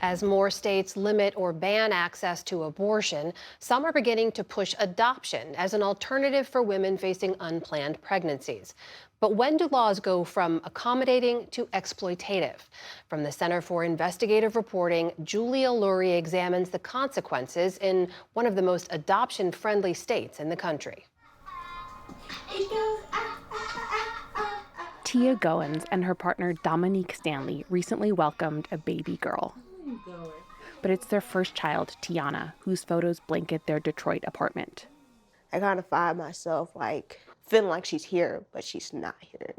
As more states limit or ban access to abortion, some are beginning to push adoption as an alternative for women facing unplanned pregnancies. But when do laws go from accommodating to exploitative? From the Center for Investigative Reporting, Julia Lurie examines the consequences in one of the most adoption-friendly states in the country. Tia Goins and her partner Dominique Stanley recently welcomed a baby girl. But it's their first child, Tiana, whose photos blanket their Detroit apartment. I kind of find myself like feeling like she's here, but she's not here.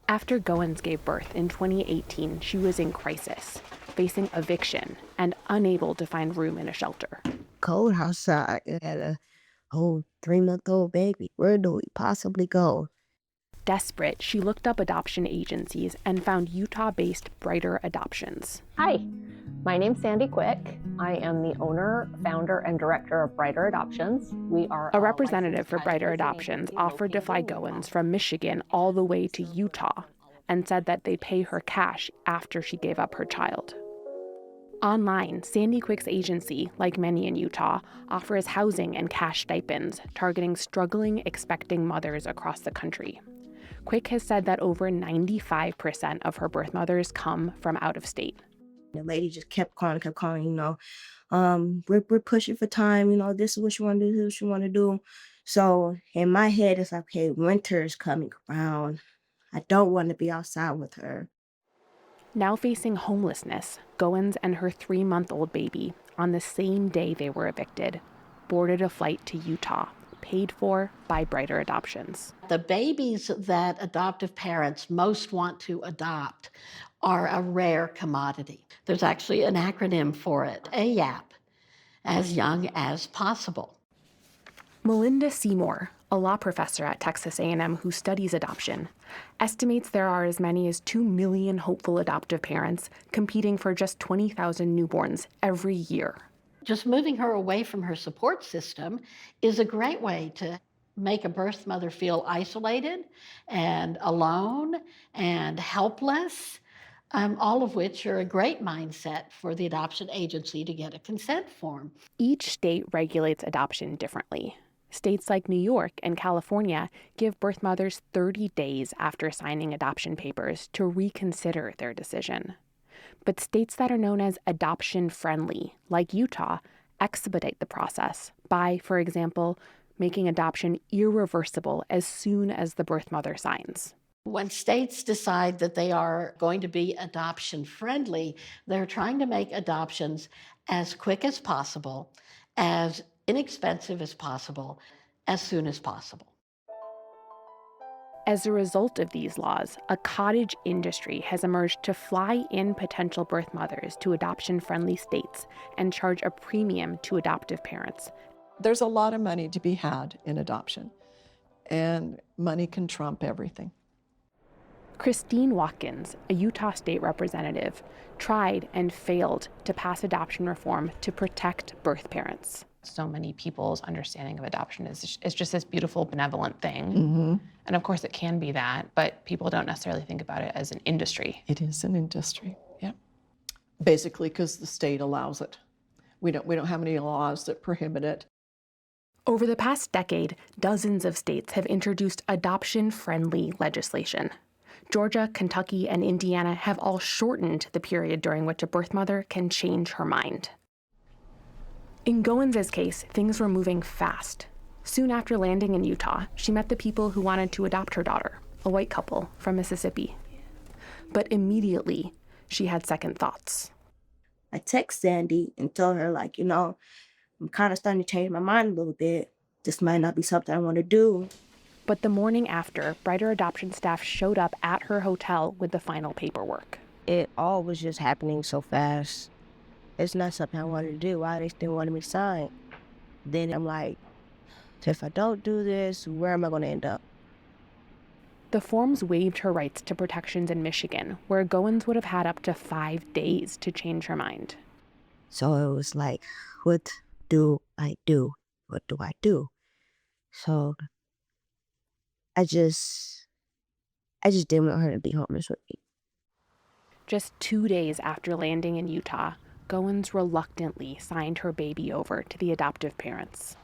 After Goins gave birth in 2018, she was in crisis, facing eviction and unable to find room in a shelter. Cold outside. I had a whole 3-month-old baby. Where do we possibly go? Desperate, she looked up adoption agencies and found Utah-based Brighter Adoptions. Hi, my name's Sandy Quick. I am the owner, founder, and director of Brighter Adoptions. We are A representative for Brighter Adoptions offered to fly Goins from Michigan all the way to Utah and said that they'd pay her cash after she gave up her child. Online, Sandy Quick's agency, like many in Utah, offers housing and cash stipends, targeting struggling, expecting mothers across the country. Quick has said that over 95% of her birth mothers come from out of state. The lady just kept calling, we're pushing for time, this is what you want to do, this is what you want to do. So in my head, it's like, okay, winter is coming around. I don't want to be outside with her. Now facing homelessness, Goins and her 3-month-old baby, on the same day they were evicted, boarded a flight to Utah, paid for by Brighter Adoptions. The babies that adoptive parents most want to adopt are a rare commodity. There's actually an acronym for it, AYAP, as young as possible. Melinda Seymour, a law professor at Texas A&M who studies adoption, estimates there are as many as 2 million hopeful adoptive parents competing for just 20,000 newborns every year. Just moving her away from her support system is a great way to make a birth mother feel isolated and alone and helpless, all of which are a great mindset for the adoption agency to get a consent form. Each state regulates adoption differently. States like New York and California give birth mothers 30 days after signing adoption papers to reconsider their decision. But states that are known as adoption-friendly, like Utah, expedite the process by, for example, making adoption irreversible as soon as the birth mother signs. When states decide that they are going to be adoption-friendly, they're trying to make adoptions as quick as possible, as inexpensive as possible, as soon as possible. As a result of these laws, a cottage industry has emerged to fly in potential birth mothers to adoption-friendly states and charge a premium to adoptive parents. There's a lot of money to be had in adoption, and money can trump everything. Christine Watkins, a Utah state representative, tried and failed to pass adoption reform to protect birth parents. So many people's understanding of adoption is just this beautiful, benevolent thing. Mm-hmm. And of course it can be that, but people don't necessarily think about it as an industry. It is an industry, yeah. Basically because the state allows it. We don't have any laws that prohibit it. Over the past decade, dozens of states have introduced adoption-friendly legislation. Georgia, Kentucky, and Indiana have all shortened the period during which a birth mother can change her mind. In Goins' case, things were moving fast. Soon after landing in Utah, she met the people who wanted to adopt her daughter, a white couple from Mississippi. But immediately, she had second thoughts. I text Sandy and tell her, I'm kind of starting to change my mind a little bit. This might not be something I want to do. But the morning after, Brighter Adoption staff showed up at her hotel with the final paperwork. It all was just happening so fast. It's not something I wanted to do. Why they still wanted me to sign? Then I'm like, if I don't do this, where am I going to end up? The forms waived her rights to protections in Michigan, where Goins would have had up to 5 days to change her mind. So it was like, what do I do? What do I do? So I just didn't want her to be homeless with me. Just 2 days after landing in Utah, Goins reluctantly signed her baby over to the adoptive parents.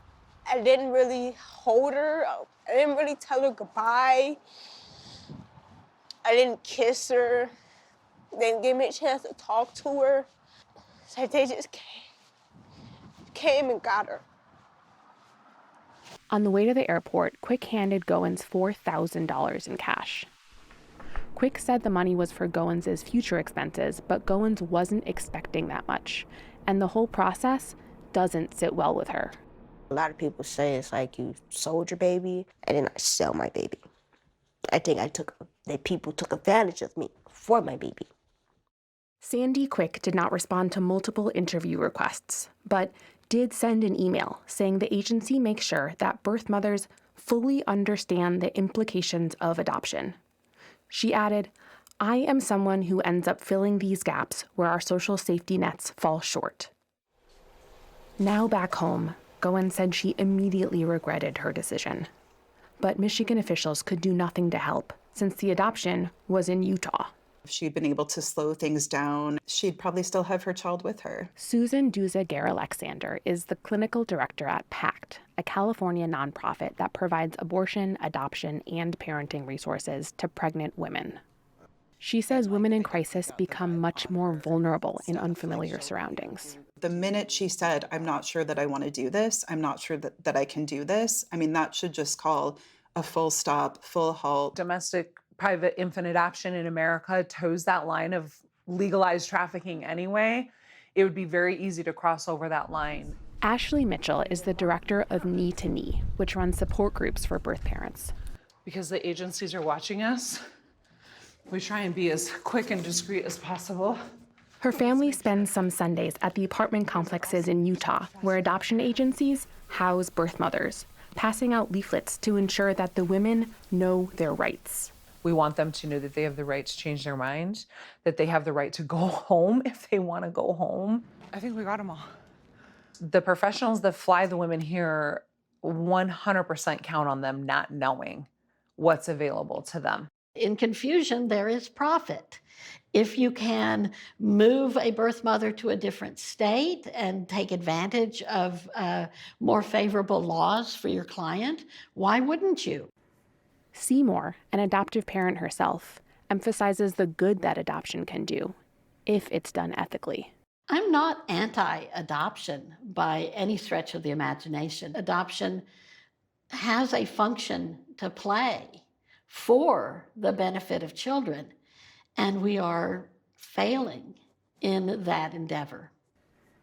I didn't really hold her. I didn't really tell her goodbye. I didn't kiss her. They didn't give me a chance to talk to her. So they just came and got her. On the way to the airport, Quick handed Goins $4,000 in cash. Quick said the money was for Goins' future expenses, but Goins wasn't expecting that much, and the whole process doesn't sit well with her. A lot of people say it's like you sold your baby. I did not sell my baby. I think that people took advantage of me for my baby. Sandy Quick did not respond to multiple interview requests, but did send an email saying the agency makes sure that birth mothers fully understand the implications of adoption. She added, "I am someone who ends up filling these gaps where our social safety nets fall short." Now back home, Goins said she immediately regretted her decision. But Michigan officials could do nothing to help, since the adoption was in Utah. If she'd been able to slow things down, she'd probably still have her child with her. Susan Duza-Gar-Alexander is the clinical director at PACT, a California nonprofit that provides abortion, adoption, and parenting resources to pregnant women. She says women in crisis become much more vulnerable in unfamiliar surroundings. The minute she said, "I'm not sure that I want to do this, I'm not sure that I can do this," I mean, that should just call a full stop, full halt. Domestic private infant adoption in America toes that line of legalized trafficking anyway. It would be very easy to cross over that line. Ashley Mitchell is the director of Knee to Knee, which runs support groups for birth parents. Because the agencies are watching us, we try and be as quick and discreet as possible. Her family spends some Sundays at the apartment complexes in Utah, where adoption agencies house birth mothers, passing out leaflets to ensure that the women know their rights. We want them to know that they have the right to change their mind, that they have the right to go home if they want to go home. I think we got them all. The professionals that fly the women here, 100% count on them not knowing what's available to them. In confusion, there is profit. If you can move a birth mother to a different state and take advantage of more favorable laws for your client, why wouldn't you? Seymour, an adoptive parent herself, emphasizes the good that adoption can do, if it's done ethically. I'm not anti-adoption by any stretch of the imagination. Adoption has a function to play for the benefit of children, and we are failing in that endeavor.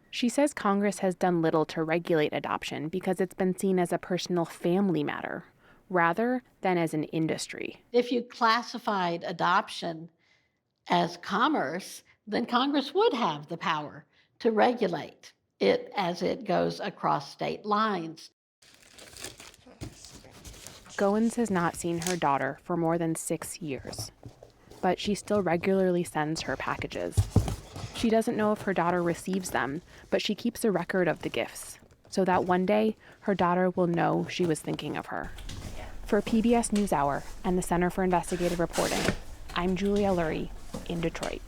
She says Congress has done little to regulate adoption because it's been seen as a personal family matter, rather than as an industry. If you classified adoption as commerce, then Congress would have the power to regulate it as it goes across state lines. Goins has not seen her daughter for more than 6 years, but she still regularly sends her packages. She doesn't know if her daughter receives them, but she keeps a record of the gifts, so that one day her daughter will know she was thinking of her. For PBS NewsHour and the Center for Investigative Reporting, I'm Julia Lurie in Detroit.